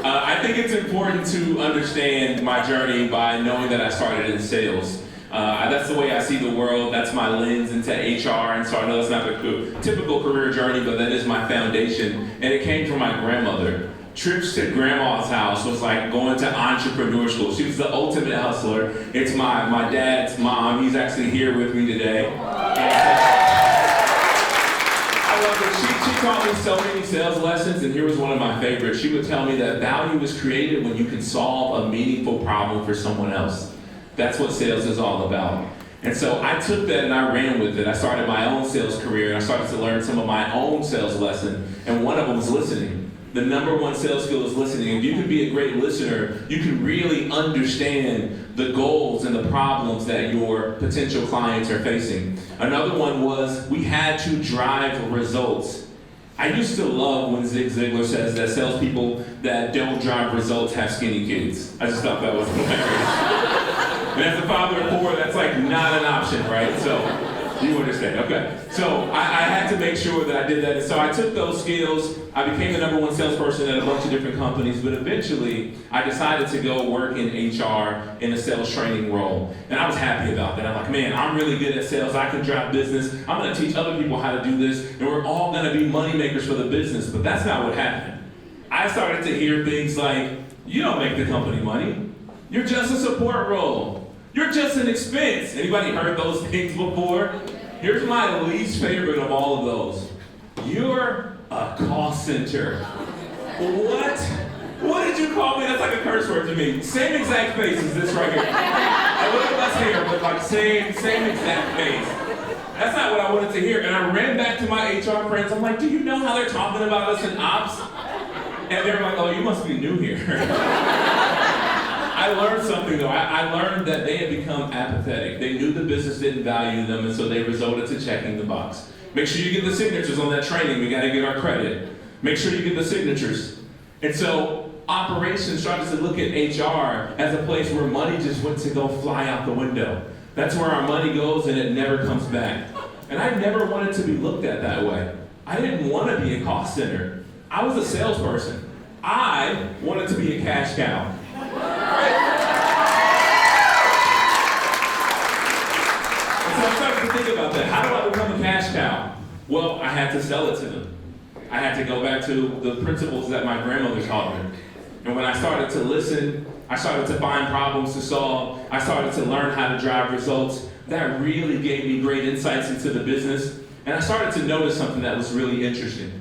I think it's important to understand my journey by knowing that I started in sales. That's the way I see the world. That's my lens into HR. And so I know that's not the typical career journey, but that is my foundation. And it came from my grandmother. Trips to grandma's house was like going to entrepreneur school. She was the ultimate hustler. It's my dad's mom. He's actually here with me today. I love it. She taught me so many sales lessons, and here was one of my favorites. She would tell me that value is created when you can solve a meaningful problem for someone else. That's what sales is all about. And so I took that and I ran with it. I started my own sales career, and I started to learn some of my own sales lessons, and one of them was listening. The number one sales skill is listening. If you can be a great listener, you can really understand the goals and the problems that your potential clients are facing. Another one was we had to drive results. I used to love when Zig Ziglar says that salespeople that don't drive results have skinny kids. I just thought that was hilarious. And as a father of four, that's like not an option, right? So you understand, okay. So I had to make sure that I did that. And so I took those skills. I became the number one salesperson at a bunch of different companies, but eventually I decided to go work in HR in a sales training role. And I was happy about that. I'm like, man, I'm really good at sales. I can drive business. I'm gonna teach other people how to do this, and we're all gonna be money makers for the business. But that's not what happened. I started to hear things like, you don't make the company money. You're just a support role. You're just an expense. Anybody heard those things before? Here's my least favorite of all of those. You're a call center. What? What did you call me? That's like a curse word to me. Same exact face as this right here. A little less hair, but like same exact face. That's not what I wanted to hear. And I ran back to my HR friends. I'm like, do you know how they're talking about us in ops? And they're like, oh, you must be new here. I learned something though. I learned that they had become apathetic. They knew the business didn't value them, and so they resorted to checking the box. Make sure you get the signatures on that training. We got to get our credit. Make sure you get the signatures. And so operations started to look at HR as a place where money just went to go fly out the window. That's where our money goes and it never comes back. And I never wanted to be looked at that way. I didn't want to be a cost center. I was a salesperson. I wanted to be a cash cow. And so I started to think about that. How do I become a cash cow? Well, I had to sell it to them. I had to go back to the principles that my grandmother taught me. And when I started to listen, I started to find problems to solve. I started to learn how to drive results. That really gave me great insights into the business. And I started to notice something that was really interesting.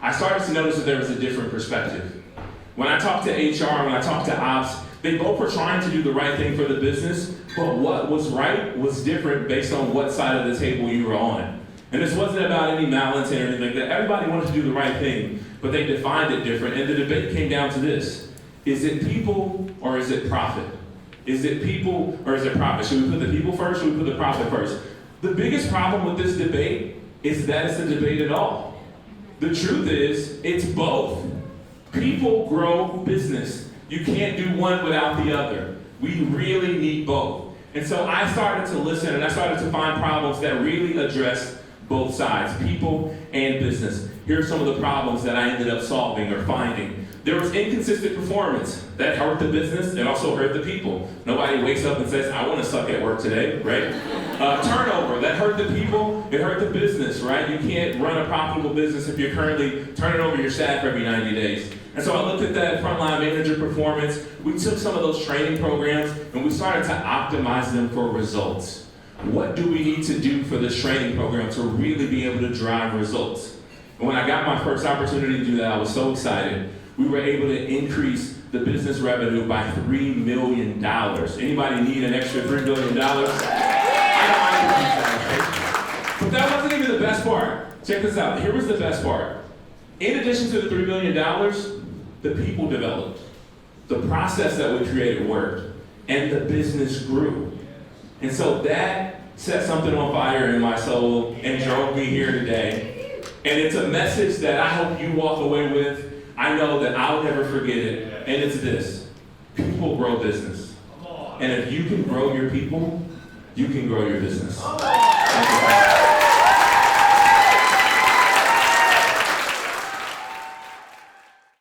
I started to notice that there was a different perspective. When I talked to HR, when I talked to ops, they both were trying to do the right thing for the business, but what was right was different based on what side of the table you were on. And this wasn't about any malice or anything like that. Everybody wanted to do the right thing, but they defined it different. And the debate came down to this. Is it people or is it profit? Is it people or is it profit? Should we put the people first or should we put the profit first? The biggest problem with this debate is that it's a debate at all. The truth is, it's both. People grow business. You can't do one without the other. We really need both. And so I started to listen and I started to find problems that really addressed both sides, people and business. Here are some of the problems that I ended up solving or finding. There was inconsistent performance. That hurt the business. It also hurt the people. Nobody wakes up and says, I want to suck at work today, right? Turnover. That hurt the people. It hurt the business, right? You can't run a profitable business if you're currently turning over your staff every 90 days. And so I looked at that frontline manager performance. We took some of those training programs and we started to optimize them for results. What do we need to do for this training program to really be able to drive results? And when I got my first opportunity to do that, I was so excited. We were able to increase the business revenue by $3 million. Anybody need an extra $3 billion? I don't. But that wasn't even the best part. Check this out. Here was the best part. In addition to the $3 million, the people developed. The process that we created worked. And the business grew. And so that set something on fire in my soul and drove me here today. And it's a message that I hope you walk away with. I know that I'll never forget it. And it's this. People grow business. And if you can grow your people, you can grow your business.